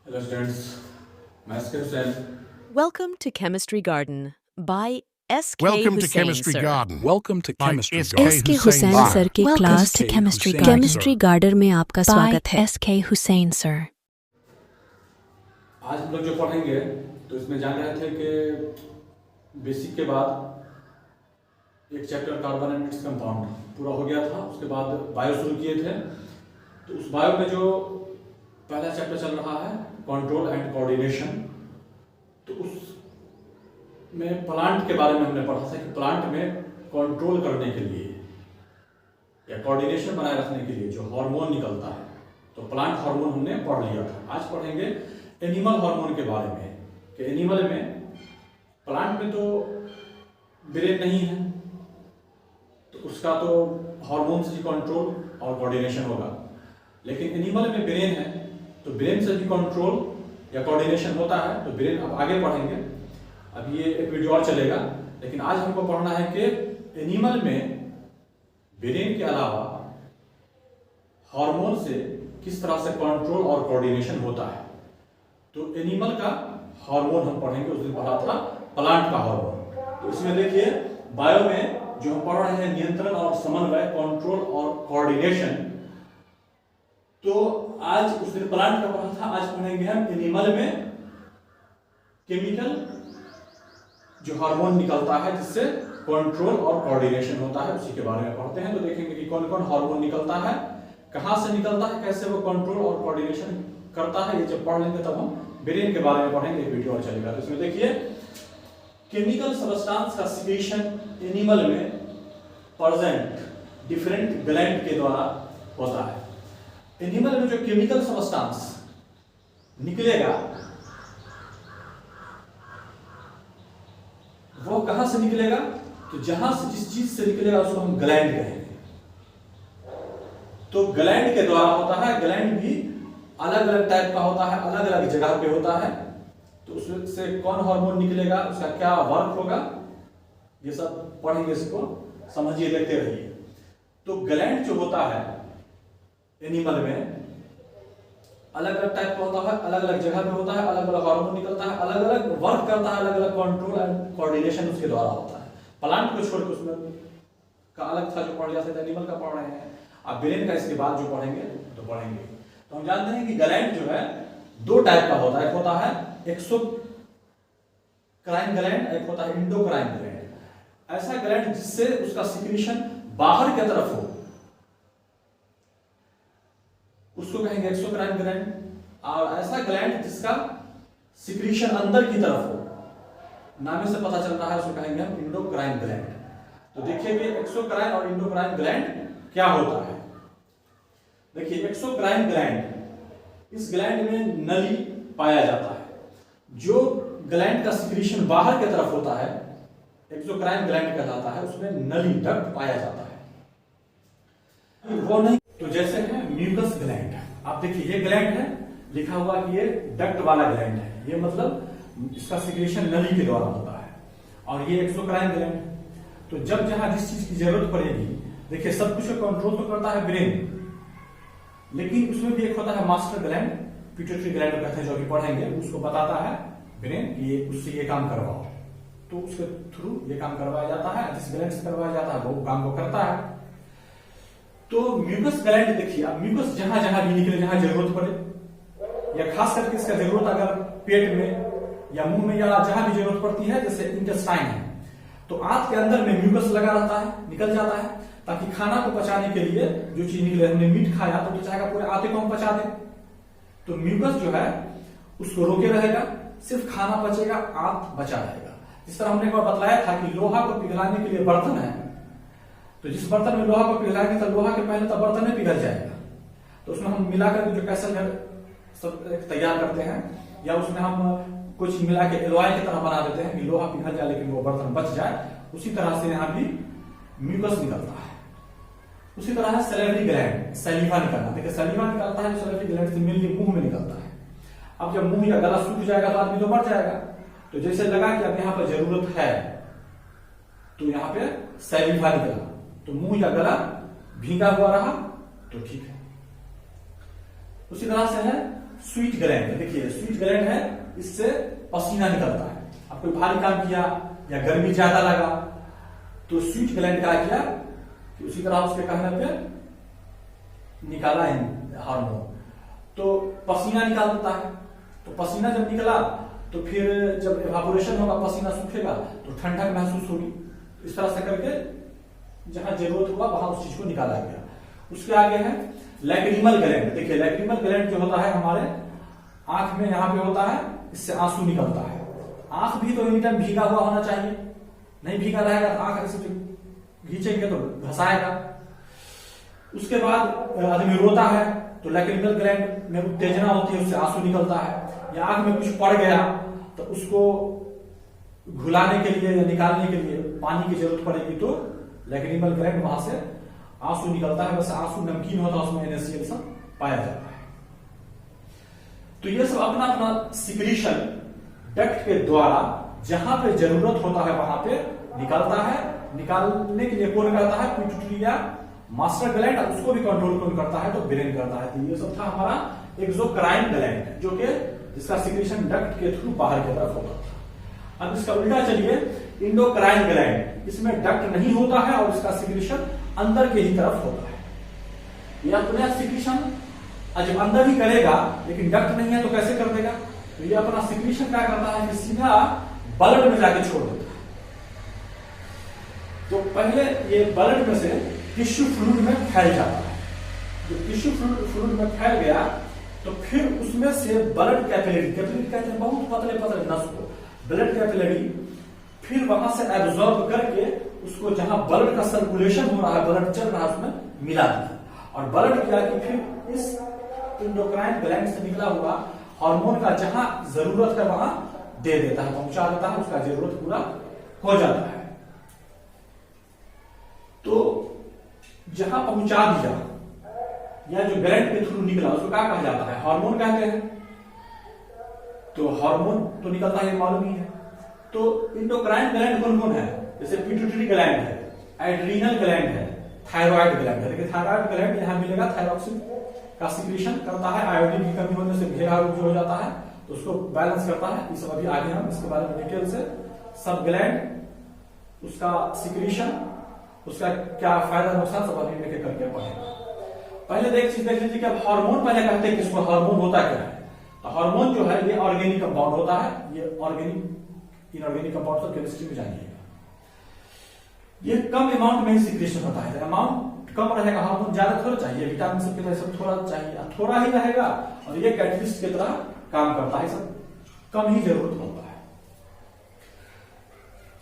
Hello students, मैं इसके Hussain. Welcome to Chemistry Garden by S.K. Welcome to Hussain, Chemistry sir. Garden. Welcome to by Chemistry S.K. Garden. S के Hussain Hussain sir. Sir की Welcome class to chemistry Hussain chemistry sir. Garden में आपका स्वागत है S के Hussain sir. आज हम लोग जो पढ़ेंगे तो इसमें जान रहे थे कि बेसिक के बाद एक chapter carbon and its compound पूरा हो गया था। उसके बाद बायो शुरू किए थे। तो उस बायो में जो पहला चैप्टर चल रहा है कंट्रोल एंड कोऑर्डिनेशन, तो उस में प्लांट के बारे में हमने पढ़ा था कि प्लांट में कंट्रोल करने के लिए या कोऑर्डिनेशन बनाए रखने के लिए जो हार्मोन निकलता है, तो प्लांट हार्मोन हमने पढ़ लिया था। आज पढ़ेंगे एनिमल हार्मोन के बारे में कि एनिमल में, प्लांट में तो ब्रेन नहीं है तो उसका तो हार्मोन से ही कंट्रोल और कोऑर्डिनेशन होगा, लेकिन एनिमल में ब्रेन है तो ब्रेन से भी कंट्रोल या कोऑर्डिनेशन होता है। तो ब्रेन अब आगे पढ़ेंगे, अब ये एक वीडियो और चलेगा, लेकिन आज हमको पढ़ना है कि एनिमल में ब्रेन के अलावा हार्मोन से किस तरह से कंट्रोल और कोऑर्डिनेशन होता है। तो एनिमल का हार्मोन हम पढ़ेंगे, उस दिन पढ़ा था प्लांट का हार्मोन। तो इसमें देखिए बायो में जो हम पढ़ रहे हैं नियंत्रण और समन्वय, कंट्रोल और कोऑर्डिनेशन, तो आज उस दिन प्लांट का पढ़ा था, आज पढ़ेंगे हम एनिमल में केमिकल जो हार्मोन निकलता है जिससे कंट्रोल और कोऑर्डिनेशन होता है, उसी के बारे में पढ़ते हैं। तो देखेंगे कि कौन कौन हार्मोन निकलता है, कहां से निकलता है, कैसे वो कंट्रोल और कोऑर्डिनेशन करता है। ये जब पढ़ लेंगे तब हम ब्रेन के बारे में पढ़ेंगे, एक वीडियो और चलेगा। तो इसमें देखिए केमिकल सब्सटेंस का सिक्रीशन एनिमल में प्रेजेंट डिफरेंट ग्लैंड के द्वारा होता है। एनिमल में जो केमिकल सब्सटेंस निकलेगा वो कहां से निकलेगा, तो जहां से जिस चीज से निकलेगा उसको हम ग्लैंड कहेंगे। तो ग्लैंड के द्वारा होता है। ग्लैंड भी अलग अलग टाइप का होता है, अलग अलग जगह पे होता है। तो उससे कौन हार्मोन निकलेगा, उसका क्या वर्क होगा, ये सब पढ़ेंगे, इसको समझिए, देखते रहिए। तो ग्लैंड जो होता है एनिमल में अलग अलग टाइप का होता है, अलग अलग जगह पे होता है, अलग अलग हार्मोन निकलता है, अलग अलग वर्क करता है, अलग अलग कंट्रोल एंड कोऑर्डिनेशन उसके द्वारा होता है। प्लांट को छोड़कर उसमें का अलग था जो पढ़ लिया था, एनिमल का पढ़ रहे हैं। अब ब्रेन का इसके बाद जो पढ़ेंगे तो पढ़ेंगे। तो हम जानते हैं कि ग्लैंड जो है दो टाइप का होता है, एक होता है एक्सोक्राइन ग्लैंड, एक होता है इंडोक्राइन ग्लैंड। ऐसा ग्लैंड जिससे उसका सिक्रीशन बाहर की तरफ हो उसको कहेंगे एक्सोक्राइन ग्लैंड, और ऐसा ग्लैंड जिसका सिक्रीशन अंदर की तरफ हो, नाम से पता चल रहा है, उसको कहेंगे हम इंडोक्राइन ग्लैंड। तो देखिए कि एक्सोक्राइन और इंडोक्राइन ग्लैंड क्या होता है। देखिए एक्सोक्राइन ग्लैंड, इस ग्लैंड में नली पाया जाता है। जो ग्लैंड का सिक्रीशन बाहर की तरफ होता है एक्सोक्राइन ग्लैंड कहलाता है, उसमें नली डक्ट पाया जाता है। वो नहीं, तो जैसे है म्यूकस ग्लैंड, आप देखिए ये ग्लैंड है, लिखा हुआ कि ये डक्ट वाला ग्लैंड है, ये मतलब इसका सिक्रीशन नली के द्वारा होता है। और ये एक्सोक्राइन ग्लैंड, तो जब जहां जिस चीज की जरूरत पड़ेगी, देखिए सब कुछ कंट्रोल तो करता है ब्रेन, लेकिन उसमें भी एक होता है मास्टर ग्लैंड, पिट्यूटरी ग्लैंड कहते हैं, जो अभी पढ़ेंगे, उसको बताता है ब्रेन कि ये उससे ये काम करवाओ, तो उसके थ्रू ये काम करवाया जाता है, जिस ग्लैंड से करवाया जाता है वो काम को करता है। तो म्यूकस ग्लैंड देखिए, अब म्यूकस जहां जहां भी निकले, जहां जरूरत पड़े, या खास करके इसका जरूरत अगर पेट में या मुंह में या जहां भी जरूरत पड़ती है, जैसे इंटेस्टाइन है, तो आंत के अंदर में म्यूकस लगा रहता है, निकल जाता है, ताकि खाना को पचाने के लिए जो चीज निकले, हमने मीट खाया तो चाहेगा पूरे आंत को हम पचा दें, तो म्यूकस जो है उसको रोके रहेगा, सिर्फ खाना बचेगा, आंत बचा रहेगा। जिस तरह हमने एक बार बतलाया था कि लोहा को पिघलाने के लिए बर्तन है, तो जिस बर्तन में लोहा को पिघलाएंगे तो लोहा के पहले तो बर्तन में पिघल जाएगा, तो उसमें हम मिलाकर जो कैसल सब तैयार करते हैं, या उसमें हम कुछ मिला के एलॉय की तरह बना देते हैं कि लोहा पिघल जाए लेकिन वो बर्तन बच जाए, उसी तरह से यहाँ भी म्यूकस निकलता है। उसी तरह है सैलिवरी ग्लैंड, सैलिवा निकलना, देखिए सैलिवा निकलता है सैलिवरी ग्लैंड से, मेनली मुंह में निकलता है। अब जब मुंह या गला सूख जाएगा तो आदमी तो मर जाएगा, तो जैसे लगा कि अब यहाँ पर जरूरत है तो यहाँ पे सैलिवा निकला, तो मुंह या गला भीगा हुआ रहा तो ठीक है। उसी तरह से है स्वीट ग्लैंड। देखिए स्वीट ग्लैंड है, इससे पसीना निकलता है। अब कोई भारी काम किया या गर्मी ज्यादा लगा तो स्वीट ग्लैंड क्या किया कि उसी तरह उसके कहने पे निकाला हार्मोन, तो पसीना निकाल देता है। तो पसीना जब निकला तो फिर जब इवापोरेशन होगा, पसीना सूखेगा तो ठंडक महसूस होगी। इस तरह से करके जहां जरूरत हुआ वहां उस चीज को निकाला गया। उसके आगे है लैक्रिमल ग्लैंड। देखिए लैक्रिमल ग्लैंड जो होता है हमारे आंख में यहाँ पे होता है, इससे आंसू निकलता है। आंख भी तो एनी टाइम भीगा हुआ होना चाहिए, नहीं भीगा रहेगा तो आंख ऐसे खींचेंगे तो घसाएगा। उसके बाद आदमी रोता है तो लैक्रिमल ग्लैंड में उत्तेजना होती है, उससे आंसू निकलता है। या आंख में कुछ पड़ गया तो उसको घुलाने के लिए या निकालने के लिए पानी की जरूरत पड़ेगी तो लैक्रिमल ग्लैंड वहां से आंसू निकलता है। वैसे आंसू नमकीन होता है, उसमें NaCl सब पाया जाता है। तो ये सब अपना अपना सिक्रीशन डक्ट के द्वारा जहां पे जरूरत होता है वहां पे निकलता है। निकालने के लिए कौन करता है? पिट्यूटरी या मास्टर ग्लैंड। उसको भी कंट्रोल कौन करता है? तो ब्रेन करता है। तो ये सब था हमारा एक्सोक्राइन ग्लैंड, जो कि जिसका सिक्रीशन डक्ट के थ्रू बाहर की तरफ होता है। अब इसका उल्टा चलिए, इंडोक्राइन ग्लैंड, इसमें डक्ट नहीं होता है और इसका सिक्रीशन अंदर के ही तरफ होता है। यह अपना सिक्रीशन जब अंदर ही करेगा लेकिन डक्ट नहीं है तो कैसे कर देगा? तो ये अपना सिक्रीशन क्या करता है कि सीधा ब्लड में जाके छोड़ देता है। तो पहले ये ब्लड में से टिश्यू फ्लूइड में फैल जाता है। जो टिश्यू फ्लूइड में फैल गया तो फिर उसमें से ब्लड कैपिलरी कहते हैं बहुत पतले पतले नस को, ब्लड कैपिलरी फिर वहां से एब्जॉर्ब करके उसको जहां ब्लड का सर्कुलेशन हो रहा है, ब्लड चल रहा है, उसमें मिला दिया। और ब्लड किया कि फिर इस इंडोक्राइन ग्लैंड से निकला हुआ हार्मोन का जहां जरूरत है वहां दे देता है, पहुंचा देता है, उसका जरूरत पूरा हो जाता है। तो जहां पहुंचा दिया या जो ग्लैंड के थ्रू निकला उसको क्या कहा जाता है? हार्मोन कहते हैं। तो हार्मोन तो निकलता है, मालूम ही है। तो इंडोक्राइन ग्लैंड कौन कौन है? जैसे पिट्यूटरी ग्लैंड है, एड्रीनल ग्लैंड है, थायराइड ग्लैंड है। देखिए थायराइड ग्लैंड यहां मिलेगा, थायरॉक्सिन का सिक्रीशन करता है। आयोडीन की कमी होने से घेरा रोग जो हो जाता है तो उसको बैलेंस करता है। ये सब अभी आगे हम इसके बारे में डिटेल से सब ग्लैंड, उसका सिक्रीशन, उसका क्या फायदा नुकसान सब अभी लेके करके पढ़ेंगे। पहले देख लीजिए कि अब हार्मोन पहले कहते हैं कि इसको हार्मोन होता क्या है? तो हार्मोन जो है ये ऑर्गेनिक कंपाउंड होता है। ये ऑर्गेनिक इनऑर्गेनिक कंपाउंड सब केमिस्ट्री में जानिएगा। ये कम अमाउंट में ही सिक्रीशन होता है। अमाउंट कम रहेगा, हार्मोन ज्यादा थोड़ा चाहिए, विटामिन सब के लिए सब थोड़ा चाहिए, थोड़ा ही रहेगा और ये कैटलिस्ट की तरह काम करता है, सब कम ही जरूरत होता है।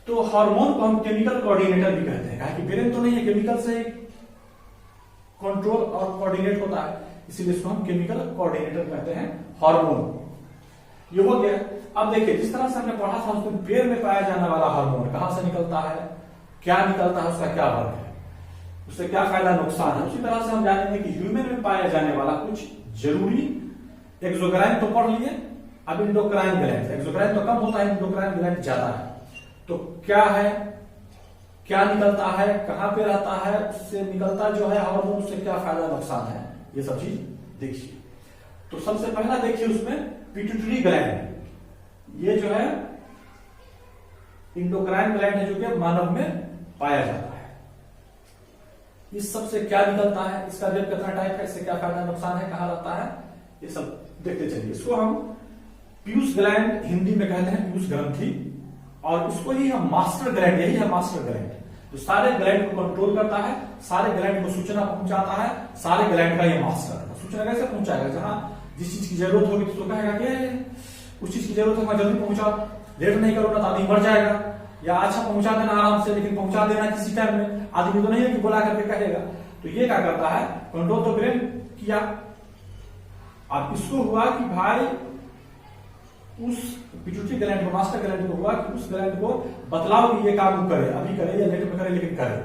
तो हार्मोन को हम केमिकल कोऑर्डिनेटर भी कहते हैं, कि ब्रेन तो नहीं है, केमिकल से कंट्रोल और कोऑर्डिनेट होता है, इसीलिए इसको हम केमिकल कोऑर्डिनेटर कहते हैं हार्मोन। ये हो गया। अब देखिए जिस तरह से हमने पढ़ा था उसको ब्रेन में पाया जाने वाला हार्मोन कहां से निकलता है, क्या निकलता है, उसका क्या वर्क है, उससे क्या फायदा नुकसान है, उसी तरह से हम जानेंगे कि ह्यूमन में पाया जाने वाला कुछ जरूरी एक्सोक्राइन तो पढ़ लिए। अब इंडोक्राइन ग्लैंड, एक्सोक्राइन तो कम होता है, इंडोक्राइन ग्लैंड ज्यादा है। तो क्या है, क्या निकलता है, कहां पे रहता है, उससे निकलता जो है हार्मोन, उससे क्या फायदा नुकसान है, ये सब चीज देखिए। तो सबसे पहला देखिए उसमें पिट्यूटरी ग्लैंड, ये जो है इंडोक्राइन ग्लैंड है जो कि मानव में पाया जाता है। इस सबसे क्या निकलता है, इसका वेब कितना टाइप है, इससे क्या फायदा नुकसान है, कहां रहता है, ये सब देखते चलिए। इसको हम पीयूष ग्लैंड हिंदी में कहते हैं, पीयूष ग्रंथि, और इसको ही हम मास्टर ग्लैंड, यही है मास्टर ग्लैंड, जो सारे ग्लैंड को कंट्रोल करता है, सारे ग्लैंड को सूचना पहुंचाता है, सारे ग्लैंड का ये मास्टर है। सूचना कैसे पहुंचाएगा? जहां जिस चीज की जरूरत होगी तो कहेगा कि उस चीज की जरूरत है जल्दी पहुंचाओ, लेट नहीं करो ना तो आदमी मर जाएगा, या अच्छा पहुंचा देना आराम से, लेकिन पहुंचा देना किसी टाइम में, आदमी तो नहीं है कि बुला करके कहेगा। तो ये क्या करता है? कंट्रोल तो ब्रेन किया। अब इसको हुआ कि भाई उस पिट्यूटरी ग्लैंड को, मास्टर ग्लैंड को हुआ कि उस ग्लैंड को बतलाओ कि ये काम करे, अभी करे या लेट में करे, लेकिन करे।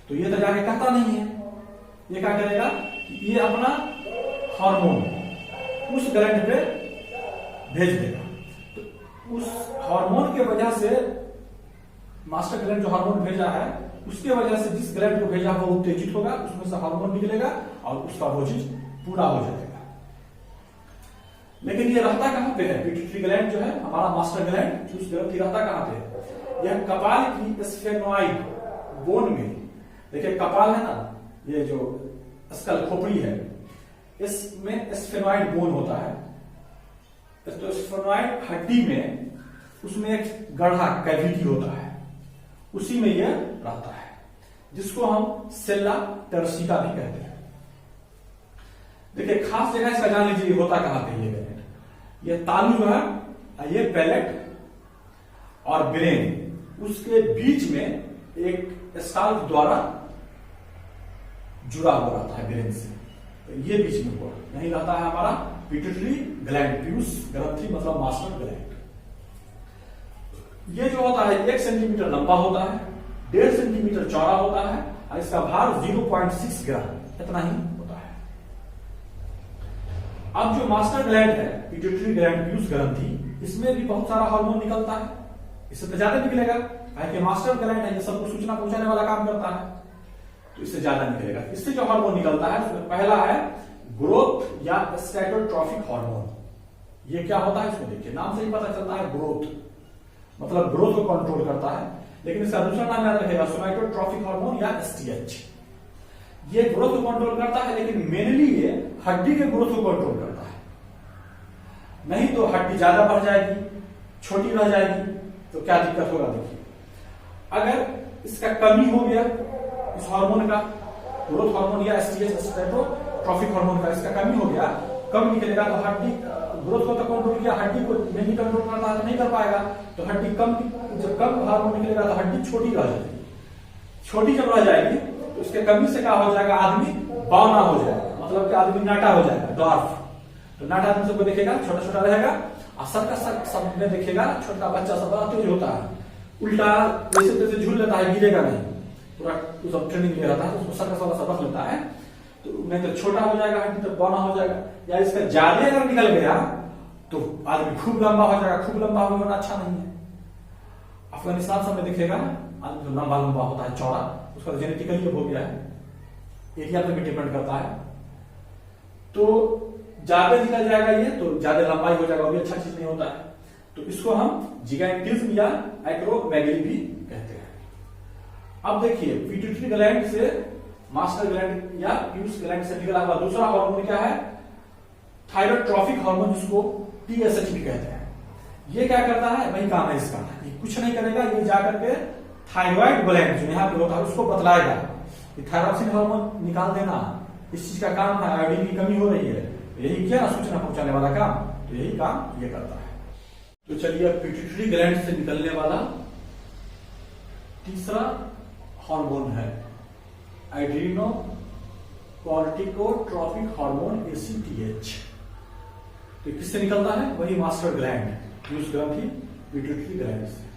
तो ये तो जाके कहता नहीं है, ये क्या करेगा? ये अपना हार्मोन उस ग्लैंड पे भेज देगा। तो उस हार्मोन के वजह से मास्टर ग्लैंड जो हार्मोन भेजा है उसके वजह से जिस ग्लैंड को भेजा वो उत्तेजित होगा, उसमें से हार्मोन निकलेगा और उसका वो चीज पूरा हो जाएगा। लेकिन ये रहता कहां पे है? पिट्यूटरी ग्लैंड जो है हमारा मास्टर ग्लैंड, फ्यूज ग्रंथि रहता कहां पे है? यह कपाल की स्फेनोइड बोन में। देखिए कपाल है ना, ये जो स्कल खोपड़ी है, इसमें स्फेनोइड बोन होता है। तो स्फेनोइड हड्डी में उसमें एक गड्ढा कैविटी होता है, उसी में यह रहता है, जिसको हम सेल्ला टर्सिका भी कहते हैं। देखिए खास जगह इसका जान लीजिए होता कहां पे ये ग्लैंड। ये तालू जो है, ये पैलेट और ब्रेन, उसके बीच में एक स्काल्प द्वारा जुड़ा हुआ रहता है ब्रेन से। तो ये बीच में हुआ यही रहता है हमारा पिट्यूटरी ग्लैंड, पीयूष ग्रंथि मतलब मास्टर ग्लैंड। ये जो होता है 1 सेंटीमीटर लंबा होता है, 1.5 सेंटीमीटर चौड़ा होता है और इसका भार 0.6 ग्राम इतना ही होता है। अब जो मास्टर ग्लैंड है, पिट्यूटरी ग्लैंड, पीयूष ग्रंथि, इसमें भी बहुत सारा हार्मोन निकलता है। इससे तो ज्यादा निकलेगा, कि मास्टर ग्लैंड है, ये सबको सूचना पहुंचाने वाला काम करता है, तो इससे ज्यादा निकलेगा। इससे जो हार्मोन निकलता है उसमें पहला है ग्रोथ या स्टैटोट्रॉफिक हार्मोन। ये क्या होता है इसमें देखिए, नाम से ही पता चलता है ग्रोथ मतलब ग्रोथ को कंट्रोल करता है, लेकिन इसका दूसरा नाम याद रखेगा सोमैटोट्रॉफिक हार्मोन या एसटीएच। ये ग्रोथ को कंट्रोल करता है, लेकिन मेनली ये हड्डी के ग्रोथ को कंट्रोल करता है। नहीं तो हड्डी ज्यादा बढ़ जाएगी, छोटी रह जाएगी, तो क्या दिक्कत होगा देखिए। अगर इसका कमी हो गया, इस हार्मोन का, ग्रोथ हार्मोन या एसटीएच स्टैटोट्रॉफिक हार्मोन का इसका कमी हो गया, कम निकलेगा, तो हड्डी ग्रोथ को तो कंट्रोल किया, हड्डी को नहीं कंट्रोल करना तो नहीं कर पाएगा। तो हड्डी कम, जब कम हार्मोन निकलेगा तो हड्डी छोटी रह जाएगी। छोटी जब रह जाएगी तो इसके कमी से क्या हो जाएगा, आदमी बौना हो जाएगा, मतलब कि आदमी नाटा हो जाएगा, डॉर्फ। तो नाटा आदमी सबको देखेगा छोटा छोटा रहेगा, और सबका सब में देखेगा छोटा बच्चा सब बड़ा तेज होता है, उल्टा जैसे तैसे झूल लेता है, गिरेगा नहीं, पूरा सब ट्रेनिंग ले रहता है, उसको सर्कस वाला सब रख लेता है। तो नहीं तो छोटा हो जाएगा, हड्डी तो बौना हो जाएगा। या इसका ज्यादा अगर निकल गया तो आदमी खूब लंबा हो जाएगा। खूब लंबा होना अच्छा नहीं है। अफगानिस्तान सब में दिखेगा आदमी तो लंबा लंबा होता है, चौड़ा, उसका जेनेटिकली हो गया है, एरिया पे भी डिपेंड करता है। तो ज्यादा निकल जाएगा ये तो ज्यादा लंबाई हो जाएगा, वो भी अच्छा चीज नहीं होता है। तो इसको हम जिगैंटिज्म या एक्रोमेगली भी कहते हैं। अब देखिए पिट्यूटरी ग्लैंड से, मास्टर ग्लैंड या पीयूष ग्लैंड से निकला हुआ दूसरा हार्मोन क्या है, थायरोट्रॉफिक हार्मोन, जिसको टीएसएच भी कहते हैं। ये क्या करता है, वही काम है इसका, ये कुछ नहीं करेगा, ये जाकर के थायराइड ग्लैंड जो यहाँ पे होता है उसको बतलाएगा कि थायरॉक्सिन हार्मोन निकाल देना, इस चीज का काम है, आयोडीन की कमी हो रही है, यही क्या सूचना पहुंचाने वाला काम, तो यही काम ये करता है। तो चलिए पिट्यूटरी ग्लैंड से निकलने वाला तीसरा हार्मोन है एड्रीनो कॉर्टिकोट्रॉपिक हार्मोन एसीटीएच। तो किससे निकलता है, वही मास्टर ग्लैंड, पीयूष ग्रंथि, पिट्यूटरी ग्लैंड से।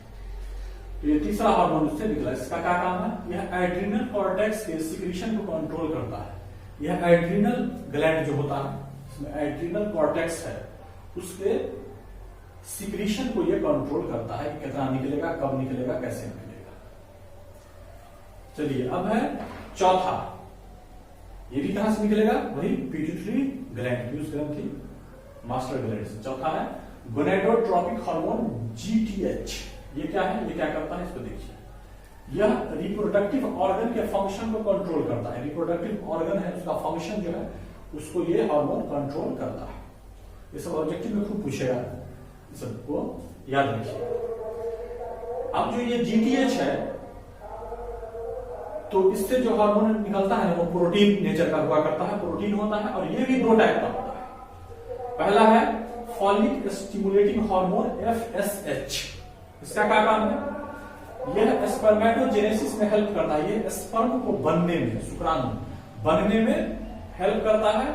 तो ये तीसरा हार्मोन उससे निकला। इसका क्या काम है, यह एड्रीनल कॉर्टेक्स के सिक्रीशन को कंट्रोल करता है। यह एड्रीनल ग्लैंड जो होता है, इसमें एड्रीनल कॉर्टेक्स है, उसके सिक्रीशन को यह कंट्रोल करता है कि कितना निकलेगा, कब निकलेगा, कैसे निकलेगा। चलिए अब है चौथा, ये भी कहां से निकलेगा, वही पिट्यूटरी ग्लैंड, पीयूष ग्रंथि, मास्टर ग्लैंड से। चौथा है गोनेडोट्रॉपिक हार्मोन जीटीएच। ये क्या है, ये क्या करता है, इसको देखिए। यह रिप्रोडक्टिव ऑर्गन के फंक्शन को कंट्रोल करता है। रिप्रोडक्टिव ऑर्गन है, उसका फंक्शन जो है उसको ये हार्मोन कंट्रोल करता है। ये सब ऑब्जेक्टिव में खूब पूछेगा, सबको याद रखिए। अब जो ये जीटीएच है, तो इससे जो हार्मोन निकलता है वो प्रोटीन नेचर का हुआ करता है, प्रोटीन होता है, और ये भी दो टाइप का होता है। पहला है फॉलिक स्टिमुलेटिंग हार्मोन एफएसएच। इसका क्या काम है, यह स्पर्मेटोजेनेसिस में हेल्प करता है, ये स्पर्म को बनने में, शुक्राणु बनने में हेल्प करता है।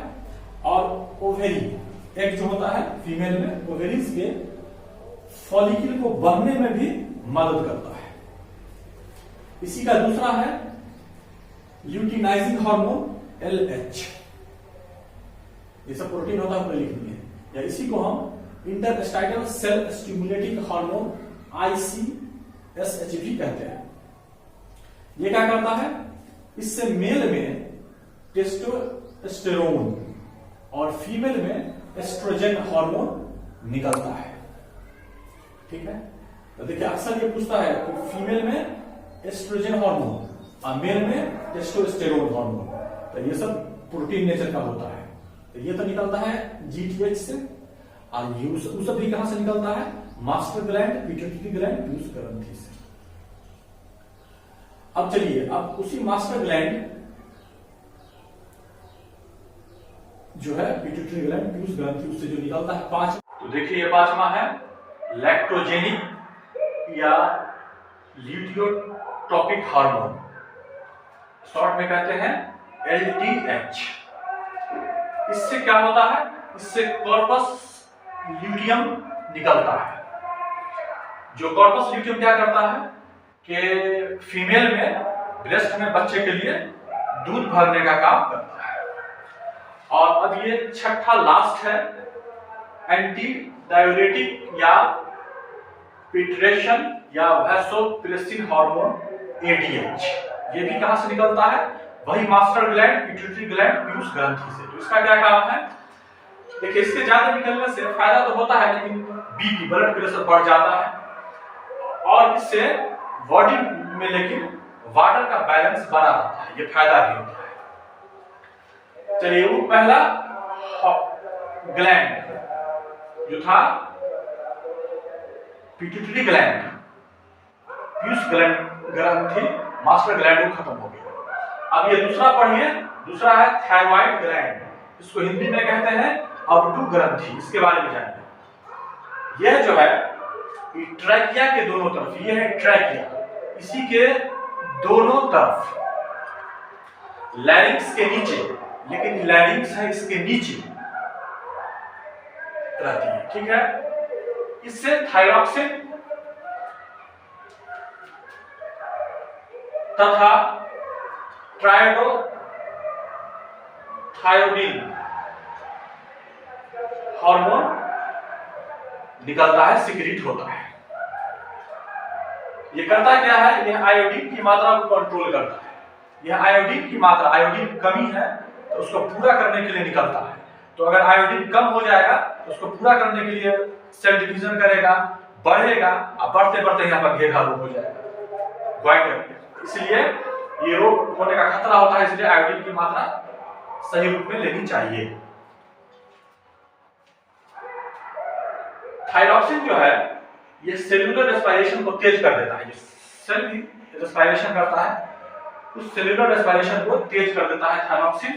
और ओवेरी, एग जो होता है फीमेल में, ओवेरीज के फॉलिकल को बनने में भी मदद करता है। इसी का दूसरा है ल्यूटिनाइजिंग हार्मोन एलएच। ये सब प्रोटीन होता है, लिख दिए। या इसी को हम इंटरस्टाइटल सेल स्टिमुलेटिंग हार्मोन आईसीएसएच भी कहते हैं। ये क्या करता है, इससे मेल में टेस्टोस्टेरोन और फीमेल में एस्ट्रोजन हार्मोन निकलता है। ठीक है, तो देखिए अक्सर ये पूछता है कि फीमेल में एस्ट्रोजन हार्मोन और मेल में टेस्टोस्टेरोन हार्मोन, तो ये सब प्रोटीन नेचर का होता है। तो ये तो निकलता है जीटीएच से, और ये उस भी कहां से निकलता है, master gland, pituitary gland, Piyush ग्रंथि से। अब चलिए, अब उसी मास्टर ग्लैंड जो है पिट्यूटरी ग्लैंड, पीयूष ग्रंथि, उससे जो निकलता है पांच, तो देखिए ये पांचवा है लैक्टोजेनिक या ल्यूटियोट्रोपिक हार्मोन, शॉर्ट में कहते हैं LTH। इससे क्या होता है, इससे कॉर्पस ल्यूटियम निकलता है। जो कॉर्पस ल्यूटियम क्या करता है कि फीमेल में, ब्रेस्ट में बच्चे के लिए दूध भरने का काम करता है। और अब ये छठा लास्ट है, एंटी डायूरेटिक या पिट्रेशन या वैसोप्रेसिन हार्मोन ADH। ये भी कहां से निकलता है, वही master gland, pituitary gland, Piyush ग्रंथि से। तो इसका क्या काम है, देखिए इसके ज्यादा निकलने से फायदा तो होता है, लेकिन बीपी, ब्लड प्रेशर बढ़ जाता है, और इससे बॉडी में लेकिन वाटर का बैलेंस बना रहता है, ये फायदा भी होता है। चलिए, वो पहला ग्लैंड जो था पिट्यूटरी ग्लैंड, पीयूष ग्रंथि, मास्टर ग्लैंड, वो खत्म हो गया। अब ये दूसरा पढ़िए, दूसरा है थायराइड ग्लैंड, इसको हिंदी में कहते हैं अवटु ग्रंथि। इसके बारे में जानिए। यह जो है ट्रैकिया के दोनों तरफ, ये है ट्रैकिया, इसी के दोनों तरफ, लैरिंक्स के नीचे, लेकिन लैरिंक्स है इसके नीचे रहती है। ठीक है, इससे थायरॉक्सिन तथा ट्रायोडोथायोडीन हार्मोन निकलता है, सिक्रीट होता है। ये करता क्या है, यह आयोडीन की मात्रा को कंट्रोल करता है। यह आयोडीन की मात्रा, आयोडीन कमी है तो उसको पूरा करने के लिए निकलता है। तो अगर आयोडीन कम हो जाएगा तो उसको पूरा करने के लिए सेल डिवीजन करेगा, बढ़ेगा, और बढ़ते बढ़ते यहाँ पर घेरा रोग हो जाएगा, ग्वाइटर। इसलिए ये रोग होने का खतरा होता है, इसलिए आयोडीन की मात्रा सही रूप में लेनी चाहिए। थायरॉक्सिन जो है ये सेल्यूलर रेस्पिरेशन को तेज कर देता है। ये सेल भी रेस्पिरेशन करता है, उस सेल्यूलर रेस्पिरेशन को तेज कर देता है थायरॉक्सिन।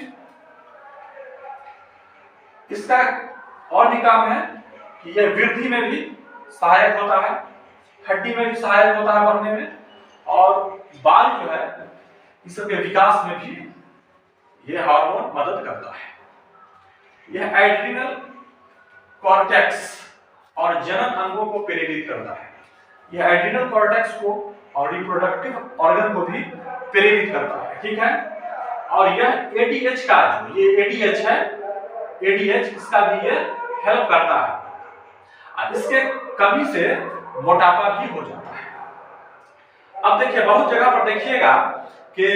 इसका और भी काम है कि यह वृद्धि में भी सहायक होता है, हड्डी में भी सहायक होता है बढ़ने में, और बाल जो है इस सबके विकास में भी यह हार्मोन मदद करता है। यह एड्रिनल कॉर्टेक्स और जनन अंगों को प्रेरित करता है। यह एड्रिनल कॉर्टेक्स को और रिप्रोडक्टिव ऑर्गन को भी प्रेरित करता है। ठीक है, और यह ADH का, जो ये ADH है, ADH इसका भी ये हेल्प करता है। इसके कमी से मोटापा भी हो जाता है। अब देखिए, बहुत जगह पर देखिएगा कि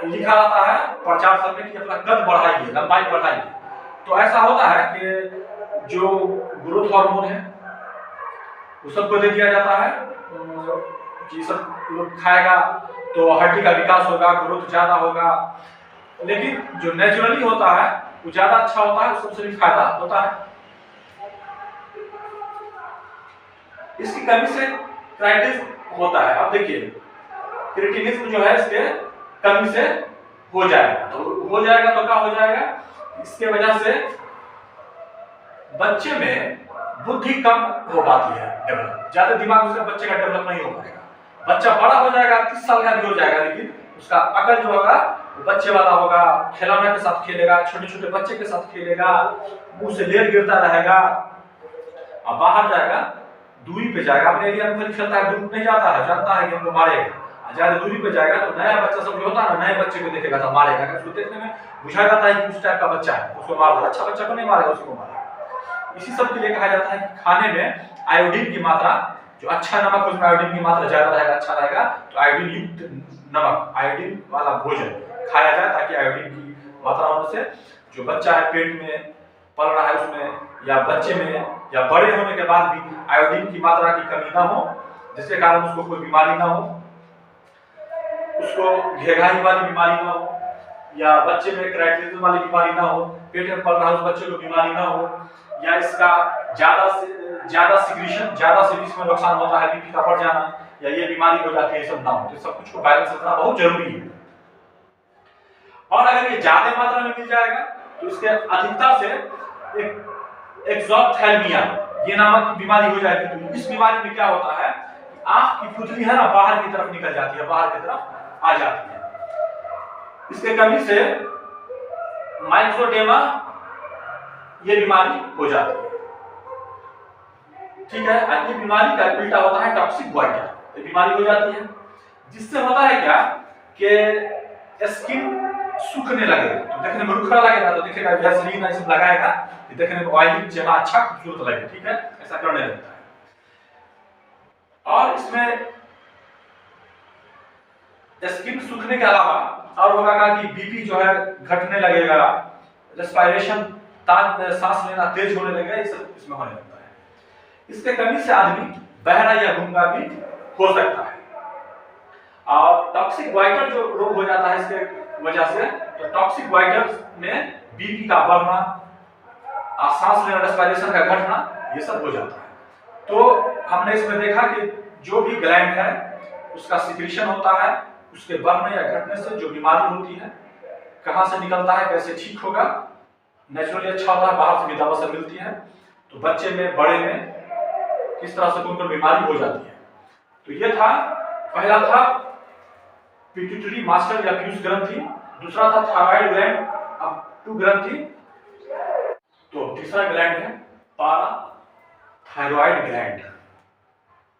लिखा रहता है प्रचार सब में कि अपना कद बढ़ाइए, लंबाई बढ़ाइए। तो ऐसा होता है कि जो ग्रोथ हार्मोन है वो सबको दे दिया जाता है कि सब लोग खाएगा तो हड्डी का विकास होगा, ग्रोथ ज्यादा होगा। लेकिन जो नेचुरली होता है वो ज्यादा अच्छा होता है, सबसे भी फायदा होता है। इसकी कमी से क्राइटिस होता है। अब देखिए, क्रिटिनिज्म जो है इसके कमी से हो जाएगा, तो हो जाएगा तो क्या हो जाएगा, इसके वजह से बच्चे में बुद्धि कम हो पाती है, डेवलप, ज्यादा दिमाग उसका बच्चे का डेवलप नहीं हो पाएगा। बच्चा बड़ा हो जाएगा, 30 साल का भी हो जाएगा, लेकिन उसका अकल जो होगा वो बच्चे वाला होगा, खिलौना के साथ खेलेगा, छोटे छोटे बच्चे के साथ खेलेगा, मुंह से लेर गिरता रहेगा, और बाहर जाएगा, दूरी पे जाएगा, अपने एरिया में फिर खेलता है, दूर नहीं जाता है, जानता है कि हमको मारेगा। ज्यादा दूरी पे जाएगा तो नया बच्चा सब जो होता है ना, नए बच्चे को देखेगा तो मारेगा, उसको देखने में बुझा जाता है कि उस टाइप का बच्चा है, उसको मार दो। अच्छा बच्चा को नहीं मारेगा, उसको मारेगा। इसी सब के लिए कहा जाता है कि खाने में आयोडीन की मात्रा, जो अच्छा नमक उसमें आयोडीन की मात्रा ज्यादा रहेगा, अच्छा रहेगा, तो आयोडीन युक्त नमक, आयोडीन वाला भोजन खाया जाए, ताकि आयोडीन की मात्रा होने से जो बच्चा है पेट में पल रहा है उसमें या बच्चे में या बड़े होने के बाद भी आयोडीन की मात्रा की कमी ना हो, जिसके कारण उसको कोई बीमारी ना हो, उसको घेघाई वाली बीमारी ना हो, या बच्चे में क्राइटेरियन वाली बीमारी ना हो, पेट में पल रहा है उस बच्चे को बीमारी ना हो, या इसका ज्यादा सिक्रीशन में नुकसान होता है, बीपी का बढ़ जाना या ये बीमारी हो जाती है, सब ना हो। तो सब कुछ को बैलेंस रखना बहुत जरूरी है। और अगर ये ज्यादा मात्रा में मिल जाएगा तो इसके अधिकता से एक एक्सोप्थेल्मिया ये नामक बीमारी हो जाएगी। तो इस बीमारी में क्या होता है, आंख की पुतली है ना बाहर की तरफ निकल जाती है, बाहर की तरफ आ जाती है। इसके कमी से माइक्रोडेमा ये बीमारी हो जाती है। ठीक है, ये बीमारी का उल्टा होता है टॉक्सिक गोइटर, ये बीमारी हो जाती है, जिससे होता है क्या कि स्किन सूखने लगेगा, तो देखने में रुखड़ा लगेगा, तो देखिएगा वैसलीन ऐसे लगाएगा कि देखने में ऑयली जगह अच्छा खूबसूरत लगे। ठीक है, ऐसा करने लगता है। और इसमें स्किन सूखने के अलावा और होगा कि बीपी जो है घटने लगेगा, रेस्पिरेशन सांस लेना तेज होने लगेगा, ये सब इसमें होने लगता है। इसके कमी से आदमी बहरा या गूंगा भी हो सकता है। और टॉक्सिक गोइटर जो रोग हो जाता है इसके वजह से, तो टॉक्सिक गोइटर में बीपी का बढ़ना, सांस लेना, रेस्पिरेशन का घटना, ये सब हो जाता है। तो हमने इसमें देखा कि जो भी ग्लैंड है उसका सिक्रीशन होता है, उसके बढ़ने या घटने से जो बीमारी होती है, कहां से निकलता है, कैसे ठीक होगा, नेचुरली अच्छा होता है, बाहर से भी दवा सब मिलती है। तो बच्चे में बड़े में किस तरह से उनको बीमारी हो जाती है। तो ये था, पहला था पिट्यूटरी मास्टर या पीयूष ग्रंथि, दूसरा था थायराइड ग्लैंड, अब 2 ग्रंथि, तो तीसरा ग्लैंड है पाराथायरॉइड ग्लैंड,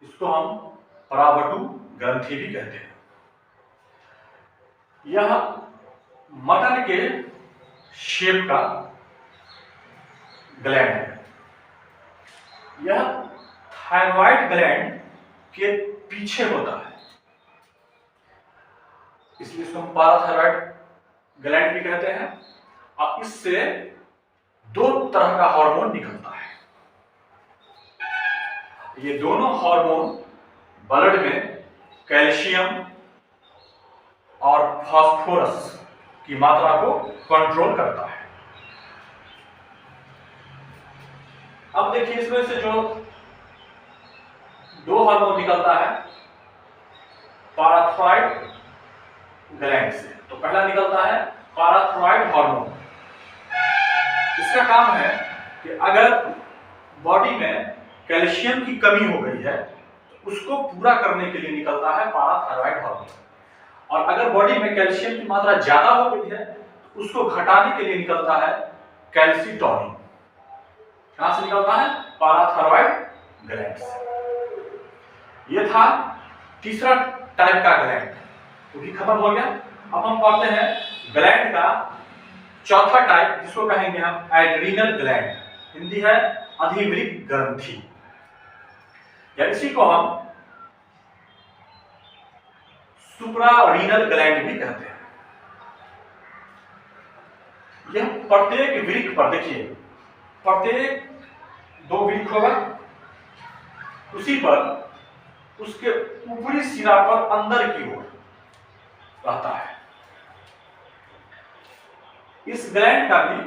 इसको हम परावटु ग्रंथि भी कहते हैं। यह मटन के शेप का ग्लैंड है। यह थायराइड ग्लैंड के पीछे होता है, इसलिए इसको हम पाराथायरॉइड ग्लैंड भी कहते हैं। और इससे 2 तरह का हार्मोन निकलता है। ये दोनों हार्मोन ब्लड में कैल्शियम और फास्फोरस की मात्रा को कंट्रोल करता है। अब देखिए इसमें से जो 2 हार्मोन निकलता है पाराथायरॉइड ग्लैंड से, तो पहला निकलता है पाराथायरॉइड हार्मोन। इसका काम है कि अगर बॉडी में कैल्शियम की कमी हो गई है तो उसको पूरा करने के लिए निकलता है पाराथायरॉइड हार्मोन। और अगर बॉडी में कैल्शियम की मात्रा ज्यादा हो गई है तो उसको घटाने के लिए निकलता है कैल्सीटोनिन। कहां से निकलता है, पाराथायरॉइड ग्लैंड से। यह था तीसरा टाइप का ग्लैंड, तो भी खत्म हो गया। अब हम पढ़ते हैं ग्लैंड का चौथा टाइप, जिसको कहेंगे हम एड्रीनल ग्लैंड, हिंदी है अधिवृक्क ग्रंथि, या इसी को हम सुप्रारीनल ग्लैंड भी कहते हैं। यह प्रत्येक वृक्क पर, देखिए प्रत्येक 2 वृक्क होगा, उसी पर उसके ऊपरी सिरा पर अंदर की ओर रहता है। इस ग्लैंड का भी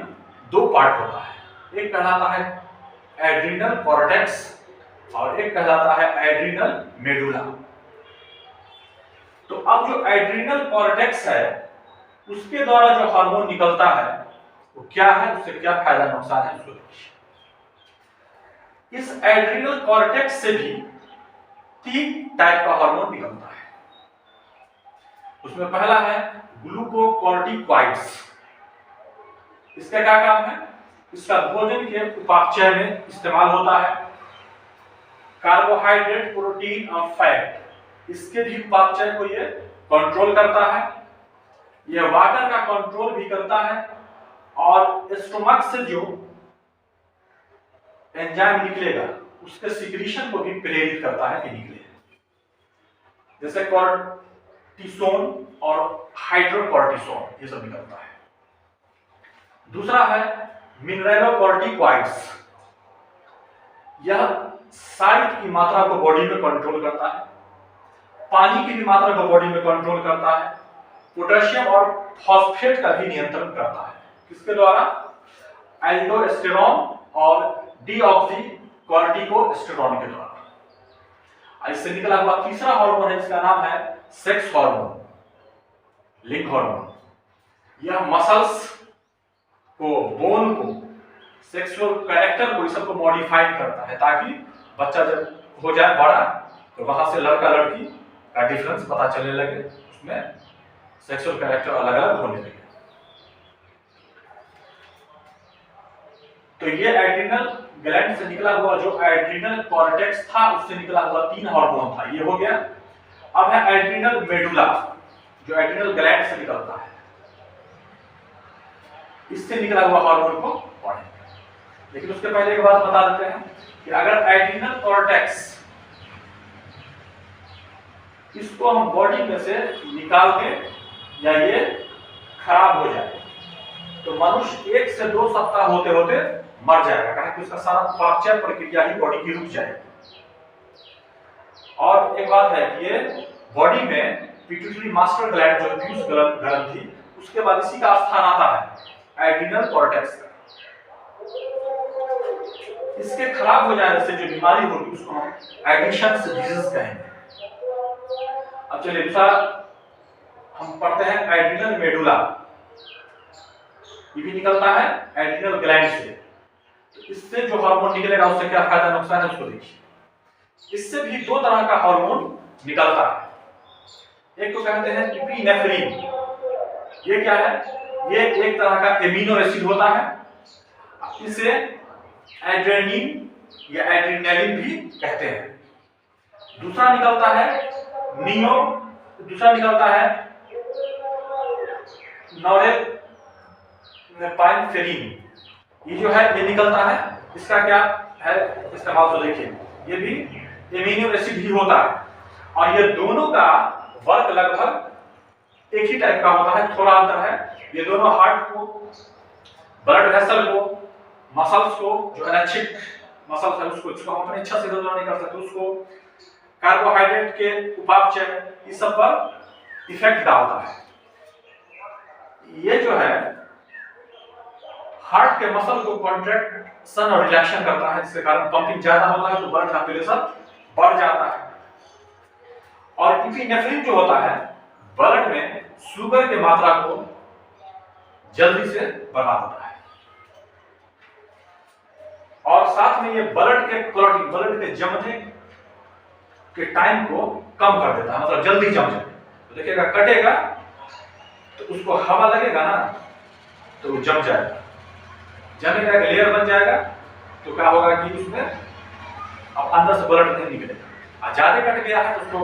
2 पार्ट होता है, एक कहलाता है एड्रीनल कॉर्टेक्स और एक कहलाता है एड्रीनल मेडुला। तो अब जो एड्रीनल कॉर्टेक्स है उसके द्वारा जो हार्मोन निकलता है वो क्या है, उससे क्या फायदा नुकसान है, उसको देखिए। इस एड्रीनल कॉर्टेक्स से भी 3 टाइप का हार्मोन निकलता है। उसमें पहला है ग्लूकोकॉर्टिकॉइड्स। इसका क्या काम है, इसका भोजन के उपापचय में इस्तेमाल होता है। कार्बोहाइड्रेट, प्रोटीन और फैट, इसके भी उपापचय को ये कंट्रोल करता है। यह वाटर का कंट्रोल भी करता है और स्टोमक से जो एंजाइम निकलेगा उसके सिक्रीशन को भी प्रेरित करता है कि निकले, जैसे कॉर्टिसोन और हाइड्रोकॉर्टिसोन, ये सब निकलता है। दूसरा है मिनरेलोकॉर्टिकॉइड्स, यह साल्ट की मात्रा को बॉडी में कंट्रोल करता है, पानी की भी मात्रा को बॉडी में कंट्रोल करता है, पोटेशियम और फॉस्फेट का भी नियंत्रण करता है। किसके द्वारा? एल्डोस्टेरोन और डीऑक्सीकोर्टिकोस्टेरोन के द्वारा। इससे निकला हुआ तीसरा हार्मोन है जिसका नाम है सेक्स हार्मोन, लिंग हार्मोन। यह मसल्स को, बोन को, सेक्सुअल कैरेक्टर को, इस सब को मॉडिफाइड करता है ताकि बच्चा जब हो जाए बड़ा तो वहां से लड़का लड़की का डिफरेंस पता चलने लगे, उसमें सेक्सुअल कैरेक्टर अलग अलग होने लगे। तो ये एड्रिनल ग्लैंड से निकला हुआ जो एड्रिनल कॉर्टेक्स था उससे निकला हुआ 3 हार्मोन था, ये हो गया। अब है एड्रिनल मेडुला जो एड्रिनल ग्लैंड से निकलता है, इससे निकला हुआ हार्मोन को पढ़ेंगे। लेकिन उसके पहले एक बात बता देते हैं कि अगर एड्रिनल कॉर्टेक्स इसको हम बॉडी में से निकाल दें या ये खराब हो जाए तो मनुष्य 1 से 2 सप्ताह होते होते मर जाएगा, क्योंकि उसका सारा पाचन प्रक्रिया ही बॉडी की रुक जाएगी। और एक बात है कि ये बॉडी में पिट्यूटरी मास्टर ग्लैंड जो पीयूष ग्रंथि, उसके बाद इसी का स्थान आता है एड्रिनल कॉर्टेक्स का। इसके खराब हो जाने से जो बीमारी होगी उसको हम एडिशंस डिजीज कहेंगे। अब चलिए दूसरा हम पढ़ते हैं एड्रिनल मेडुला, ये भी निकलता है एड्रिनल ग्लैंड से। तो इससे जो हार्मोन निकलेगा उससे क्या फायदा नुकसान है उसको देखिए। इससे भी 2 तरह का हार्मोन निकलता है, एक को कहते हैं इपिनेफ्रिन। ये क्या है? ये एक तरह का एमिनो एसिड होता है, इसे एड्रेनिन या एड्रिनलिन भी कहते हैं। दूसरा निकलता है नॉरेपेनेफ्रिन। ये जो है ये निकलता है, इसका क्या है इस्तेमाल तो देखिए। ये भी एमिनो एसिड ही होता है और ये दोनों का वर्क लगभग एक ही टाइप का होता है, थोड़ा अंतर है। ये दोनों हार्ट को, ब्लड वेसल को, मसल्स को, जो एनर्जिक मसल्स है उसको, जिसको हम अपनी इच्छा से कंट्रोल नहीं कर सकते, उसको, कार्बोहाइड्रेट के उपापचय, इस सब पर इफेक्ट डालता है। ये जो है हार्ट के मसल को कॉन्ट्रैक्शन और रिलैक्शन करता है, जिसके कारण पंपिंग ज्यादा होता है तो ब्लड का प्रेशर बढ़ जाता है। और इपिनेफ्रिन जो होता है ब्लड में शुगर की मात्रा को जल्दी से बढ़ा देता है और साथ में ये ब्लड के क्लॉटिंग, ब्लड के जमने के टाइम को कम कर देता है, मतलब जल्दी जम जाए। तो देखिएगा कटेगा तो उसको हवा लगेगा ना तो वो जम जाएगा, जमेगा, लेयर बन जाएगा तो क्या होगा कि उसमें अब अंदर से ब्लड नहीं निकलेगा। ज्यादा कट गया है तो उसको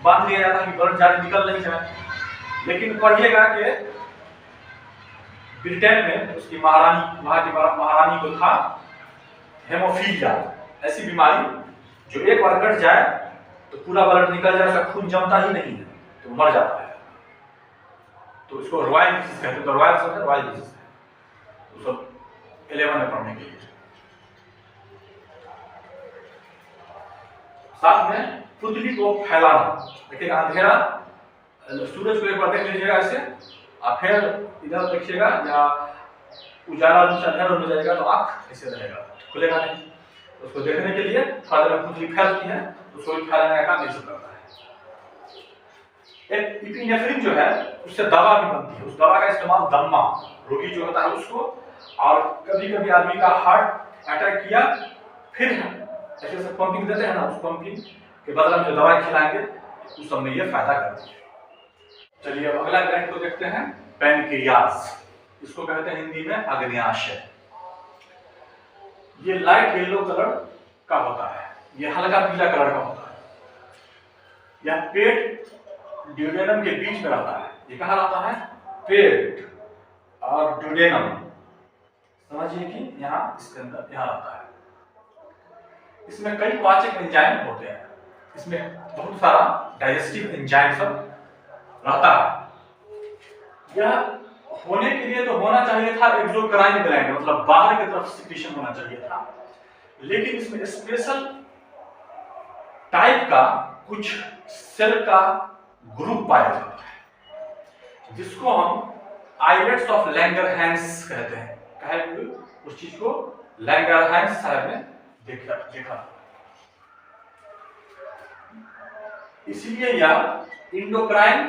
बांध दिया जाता है कि ब्लड ज्यादा निकल नहीं जाए। लेकिन पढ़िएगा कि ब्रिटेन में उसकी महारानी, वहां की महारानी को था हेमोफीलिया, ऐसी बीमारी जो एक बार कट जाए तो पूरा ब्लड निकल जाए, उसका खून जमता ही नहीं है तो मर जाता है। तो इसको रॉयल डिजीज कहते हैं। तो रॉयल सब है, रॉयल डिजीज है। तो सब 11 में पढ़ने के लिए। साथ में पुतली को फैलाना, देखिएगा अंधेरा, सूरज को एक बार देख लीजिएगा ऐसे, और फिर इधर देखिएगा या उजाला अंधेरा हो जाएगा तो आंख ऐसे रहेगा, खुलेगा नहीं। तो उसको देखने के लिए थोड़ा देर पुतली फैलती है, उसको फैलाने का काम नहीं करता है। एक इपिनेफ्रिन जो है उससे दवा भी बनती है, उस दवा का इस्तेमाल दम्मा रोगी जो होता है उसको, और कभी कभी आदमी का हार्ट अटैक किया फिर ऐसे से पंपिंग देते हैं ना, उस पंपिंग के बदले में जो दवाई खिलाएंगे उस सब में ये फायदा करती है। चलिए अब अगला ग्लैंड को देखते हैं, पैनक्रियाज। इसको कहते हैं हिंदी में अग्न्याशय। ये लाइट येलो कलर का होता है, ये हल्का पीला कलर का होता है। यह पेट ड्यूडेनम के बीच में रहता है। ये कहाँ रहता है? पेट और ड्यूडेनम, समझिए कि यहाँ इसके अंदर यहाँ रहता है। इसमें कई पाचक एंजाइम होते हैं, इसमें बहुत सारा डाइजेस्टिव एंजाइम सब रहता है। यह होने के लिए तो होना चाहिए था एक्सोक्राइन ग्लैंड, मतलब बाहर की तरफ सिक्रीशन होना चाहिए था, लेकिन इसमें स्पेशल टाइप का कुछ सेल का ग्रुप पाया जाता है जिसको हम आइलेट्स ऑफ लैंगरहैंस कहते हैं। कहे उस चीज को लैंगरहैंस साहब ने देखा, इसलिए यह इंडोक्राइन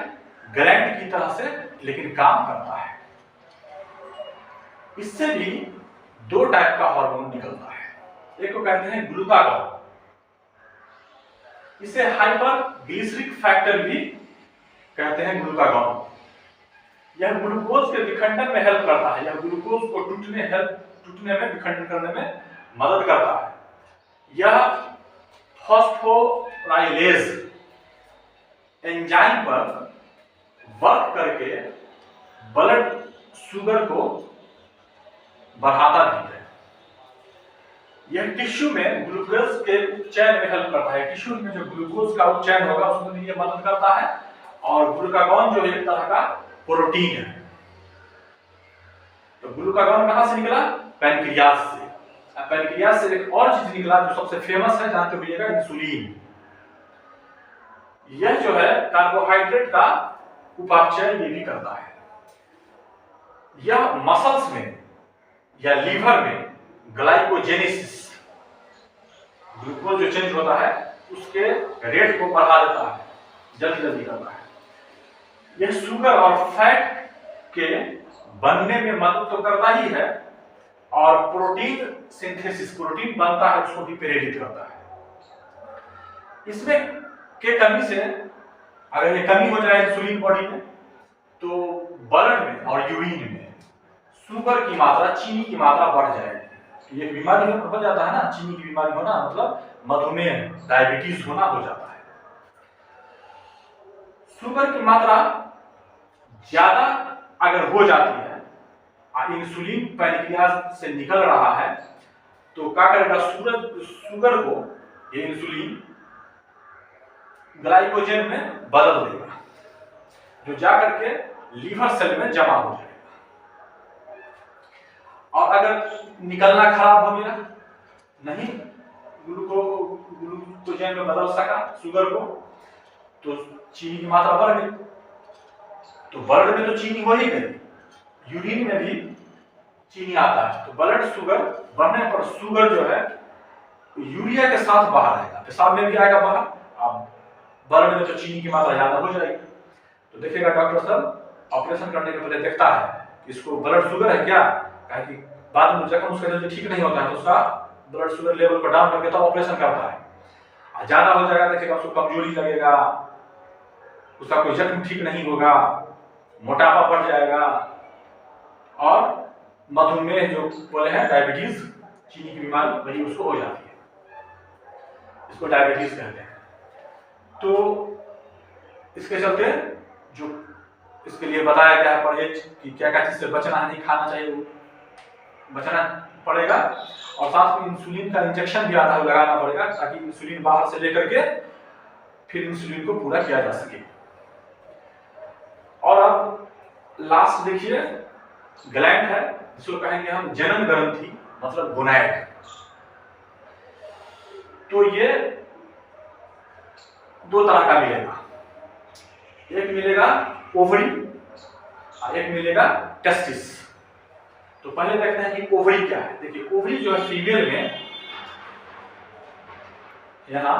ग्लैंड की तरह से लेकिन काम करता है। इससे भी दो टाइप का हार्मोन निकलता है, एक को कहते हैं ग्लूकागॉन, इसे हाइपर ग्लिसरिक फैक्टर भी कहते हैं ग्लूकागॉन। यह ग्लूकोज के विखंडन में हेल्प करता है, यह ग्लूकोज को टूटने में विखंडन करने में मदद करता है। यह फॉस्फोराइलेज एंजाइम पर वर्क करके ब्लड शुगर को बढ़ाता भी है। यह टिश्यू में ग्लूकोज के चयन में हेल्प करता है, टिश्यू में जो ग्लूकोज का चयन होगा उसमें भी यह मदद करता है। और ग्लूकागॉन जो एक तरह का प्रोटीन है। तो ग्लूकागॉन कहां से निकला? पैनक्रियाज से। पैनक्रियाज से एक और चीज निकला जो सबसे फेमस है, जानते होइएगा, इंसुलिन। यह जो है कार्बोहाइड्रेट का उपापचय ये भी करता है। यह मसल्स में या लीवर में ग्लाइकोजेनेसिस, ग्लूकोज जो चेंज होता है उसके रेट को बढ़ा देता है, जल्दी जल्दी करता है। यह शुगर और फैट के बनने में मदद तो करता ही है, और प्रोटीन सिंथेसिस, प्रोटीन बनता है उसको भी प्रेरित करता है। इसमें के कमी से अगर ये कमी हो जाए इंसुलिन बॉडी में, तो ब्लड में और यूरिन में शुगर की मात्रा, चीनी की मात्रा बढ़ जाएगी। ये बीमारी हो जाता है ना, चीनी की बीमारी होना मतलब मधुमेह, डायबिटीज होना हो जाता है। शुगर की मात्रा ज्यादा अगर हो जाती है, इंसुलिन पैनक्रियाज से निकल रहा है, तो क्या करेगा, शुगर को ये इंसुलिन ग्लाइकोजन में बदल देगा, जो जाकर के लीवर सेल में जमा हो जाएगा। और अगर निकलना खराब हो गया, नहीं ग्लूकोजन में बदल सका शुगर को, तो चीनी की मात्रा बढ़ गई। तो ब्लड में तो चीनी हो ही गई, यूरिन में भी चीनी आता है, तो ब्लड शुगर बढ़ने पर शुगर जो है यूरिया के साथ बाहर आएगा, पेशाब में भी आएगा बाहर। अब ब्लड में तो चीनी की मात्रा ज्यादा हो जाएगी, तो देखिएगा डॉक्टर साहब ऑपरेशन करने के पहले देखता है इसको ब्लड शुगर है क्या, कि बाद में जब उसका जल्दी ठीक नहीं होता है तो उसका ब्लड शुगर लेवल को डाउन करके तब ऑपरेशन करता है। ज्यादा हो जाएगा, देखिएगा उसको कमजोरी लगेगा, उसका कोई जख्म ठीक नहीं होगा, मोटापा बढ़ जाएगा, और मधुमेह जो बोले हैं डायबिटीज, चीनी की बीमारी, वही उसको हो जाती है, इसको डायबिटीज कहते हैं। तो इसके चलते जो इसके लिए बताया गया है परहेज कि क्या क्या चीज से बचना है, नहीं खाना चाहिए, बचना पड़ेगा। और साथ में इंसुलिन का इंजेक्शन भी आता है लगाना पड़ेगा, ताकि इंसुलिन बाहर से लेकर के फिर इंसुलिन को पूरा किया जा सके। और अब लास्ट देखिए, ग्लैंड है जिसको कहेंगे हम जनन ग्रंथि, मतलब गोनैड। तो ये दो तरह का मिलेगा, एक मिलेगा ओवरी और एक मिलेगा टेस्टिस। तो पहले देखते हैं कि ओवरी क्या है। देखिए ओवरी जो है फीमेल में, यहां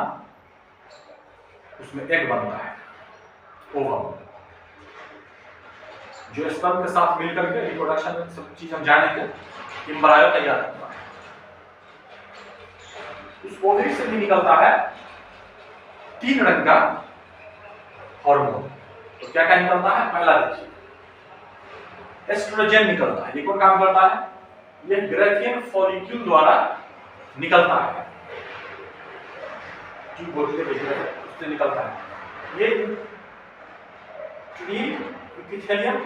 उसमें एग बनता है, ओवम, जो स्पर्म के साथ मिलकर के रिप्रोडक्शन में सब चीज हम जानेंगे, एम्ब्रायो तैयार करता है। उस ओवरी से भी निकलता है 3 रंग का हार्मोन। तो क्या क्या निकलता है, पहला देखिए एस्ट्रोजन निकलता है। ये कौन काम करता है, ये ग्रेथियन फॉलिक्यूल द्वारा निकलता है, जो बोलते हैं उससे निकलता है। ये एपिथेलियम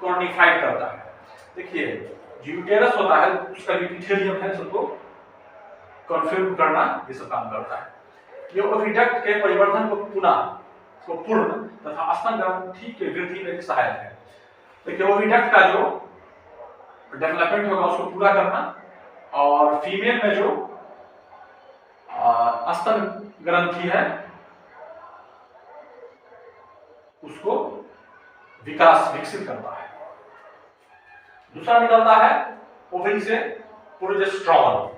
कॉर्निफाइड करता है। देखिए जो यूटेरस होता है उसका एपिथेलियम है, सबको कॉन्फर्म करना, ये सब काम करता है। ये ओविडक्ट के परिवर्धन को पूर्ण तथा स्तन ग्रंथि के वृद्धि में सहायक है। देखिए ओविडक्ट का जो डेवलपमेंट होगा उसको पूरा करना, और फीमेल में जो स्तन ग्रंथि है उसको विकसित करता है। दूसरा निकलता है ओवरी से प्रोजेस्टेरॉन।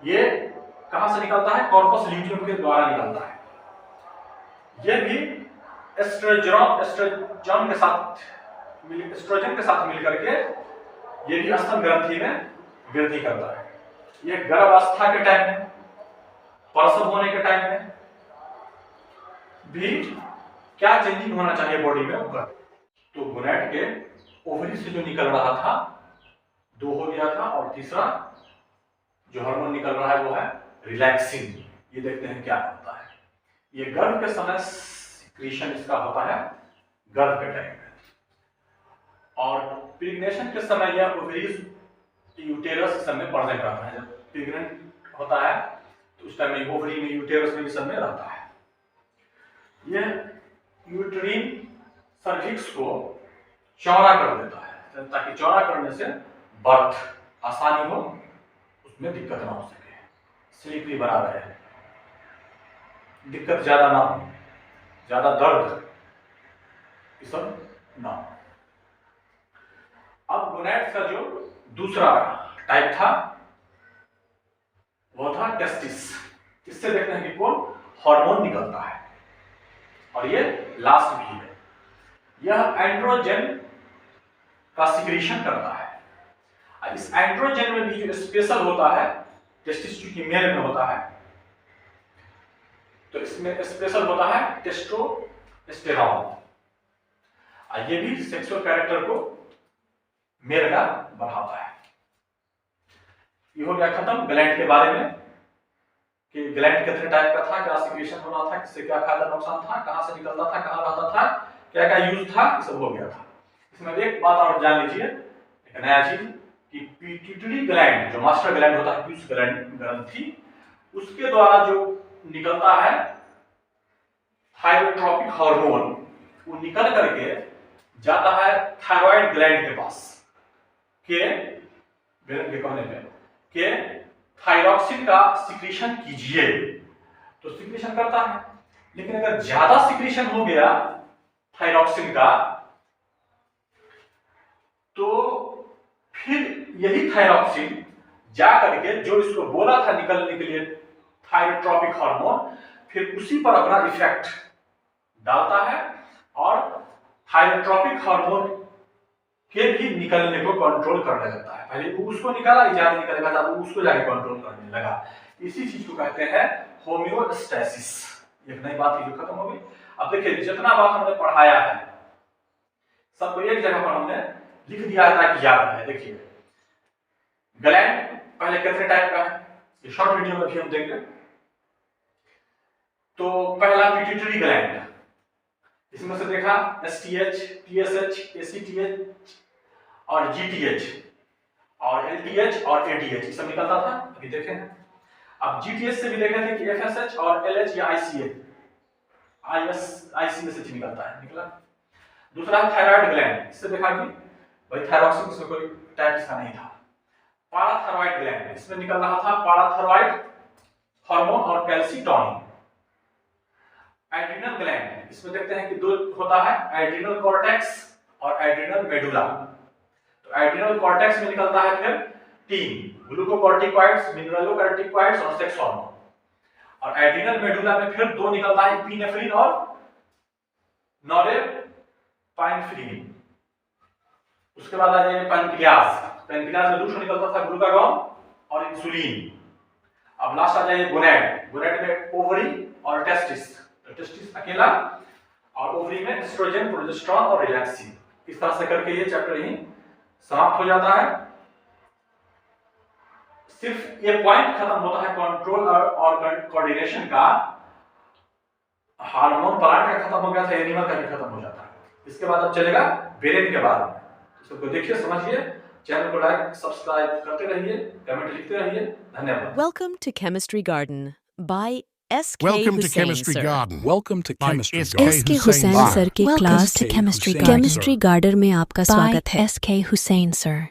ये कहां से निकलता है? कॉर्पस ल्यूटियम के द्वारा निकलता है। ये भी एस्ट्रोजन के साथ मिलकर के ये भी स्तन ग्रंथि में वृद्धि करता है। ये गर्भावस्था के टाइम में, प्रसव होने के टाइम में भी क्या चेंजिंग होना चाहिए बॉडी में ऊपर। तो गोनैड के ओवरी से जो निकल रहा था 2 हो गया था, और तीसरा जो हार्मोन निकल रहा है वो है रिलैक्सिन। ये देखते हैं क्या होता है। ये गर्भ के समय सिक्रीशन इसका होता है, गर्भ के टाइम में, और प्रेग्नेशन के समय यह ओवरीज यूटेरस समय प्रेजेंट रहता है। जब प्रेग्नेंट होता है तो उस टाइम में ओवरी में, यूटेरस में इस समय रहता है। यह यूट्रीन सर्विक्स को चौड़ा कर देता है, ताकि चौड़ा करने से बर्थ आसानी हो, उसमें दिक्कत ना हो सके, स्लिपरी बना रहे, दिक्कत ज्यादा ना हो, ज्यादा दर्द ये सब ना हो। अब गोनैड्स का जो दूसरा टाइप था वो था टेस्टिस। इससे देखते हैं कि कौन हार्मोन निकलता है, और ये लास्ट भी है। यह एंड्रोजन का सिक्रीशन करता है। इस एंड्रोजन में भी जो स्पेशल होता है, टेस्टिस चूंकि मेल में होता है तो इसमें स्पेशल होता है टेस्टोस्टेरोन। ये भी सेक्सुअल कैरेक्टर को मेल का बढ़ाता है। ये हो गया खत्म ग्लैंड के बारे में, कि ग्लैंड कितने टाइप का था, क्या सिक्रीशन होना था, किससे क्या फायदा नुकसान था, कहां से निकलता था, कहां रहता था, क्या क्या यूज था, ये सब हो गया था। इसमें एक बात और जान लीजिए, एक नया चीज, कि पिट्यूटरी ग्लैंड जो मास्टर ग्लैंड होता है, पीयूष ग्रंथि, उसके द्वारा जो निकलता है थायरोट्रोपिक हार्मोन, वो निकल करके जाता है थायराइड ग्लैंड के पास, के कहने पे के थायरॉक्सिन का सिक्रीशन कीजिए, तो सिक्रीशन करता है। लेकिन अगर ज्यादा सिक्रीशन हो गया थायरॉक्सिन का, तो फिर यही थायरॉक्सिन जा करके जो इसको बोला था निकलने के लिए थायरोट्रोपिक हार्मोन, फिर उसी पर अपना इफेक्ट डालता है, और थायरोट्रोपिक हार्मोन के भी निकलने को कंट्रोल करने लगता है। पहले वो उसको निकाला, ज्यादा निकलेगा था, वो उसको जाके कंट्रोल करने लगा। इसी चीज को कहते हैं होम्योस्टैसिस। एक नई बात जो खत्म हो गई। अब देखिए जितना बात हमने पढ़ाया है सबको एक जगह पर हमने लिख दिया है ताकि याद रहे। देखिए ग्लैंड पहले कितने टाइप का है, ये शॉर्ट वीडियो में भी हम देंगे। तो पहला पिट्यूटरी ग्लैंड, इसमें से देखा एसटीएच, टीएसएच, एसीटीएच और जीटीएच और एलटीएच और एटीएच, ये सब निकलता था, अभी देखे हैं। अब जीटीएच से भी देखे थे कि एफएसएच और एलएच या आईसीए, आईसीएच निकलता है, निकला। दूसरा थायराइड ग्लैंड, इससे देखा कि भाई थायरॉक्सिन इसमें कोई टाइप इसका नहीं था। पाराथायरॉइड ग्लैंड, इसमें निकल रहा था पाराथायरॉइड हार्मोन और कैल्सीटोनिन। एड्रिनल ग्लैंड, इसमें देखते हैं कि दो होता है, एड्रिनल कॉर्टेक्स और एड्रिनल मेडुला। तो एड्रिनल कॉर्टेक्स में निकलता है फिर 3 ग्लूकोकॉर्टिकॉइड्स, मिनरलोकॉर्टिकॉइड्स और सेक्स हार्मोन, और एड्रिनल मेडुला में फिर 2 निकलता है, एपिनेफ्रिन और नॉरेपेनेफ्रिन। उसके बाद आ जाएगा पैनक्रियाज, पैनक्रियाज में दूसरा निकलता था ग्लूकागॉन और इंसुलिन। अब लास्ट आ जाएगा गोनैड, गोनैड में ओवरी और टेस्टिस, टेस्टिस अकेला, और ओवरी में एस्ट्रोजन, प्रोजेस्टेरॉन और रिलैक्सिन। इस तरह से करके ये चैप्टर यहीं समाप्त हो जाता है। सिर्फ ये पॉइंट खत्म होता है कंट्रोल और कोऑर्डिनेशन का, हार्मोन प्लांट का खत्म हो गया था, एनिमल का भी खत्म हो जाता है। इसके बाद अब चलेगा ब्रेन के बारे में। सबको देखिए, समझिए, चैनल को लाइक सब्सक्राइब करते रहिए, कमेंट लिखते रहिए। धन्यवाद। Welcome to Chemistry Garden by S.K. Welcome to Hussain, Chemistry sir. Garden. Welcome to by Chemistry S.K. Garden. S K Hussain Hussain sir. Sir के Welcome class to chemistry Hussain, chemistry sir. Garden में आपका स्वागत है SK Hussain sir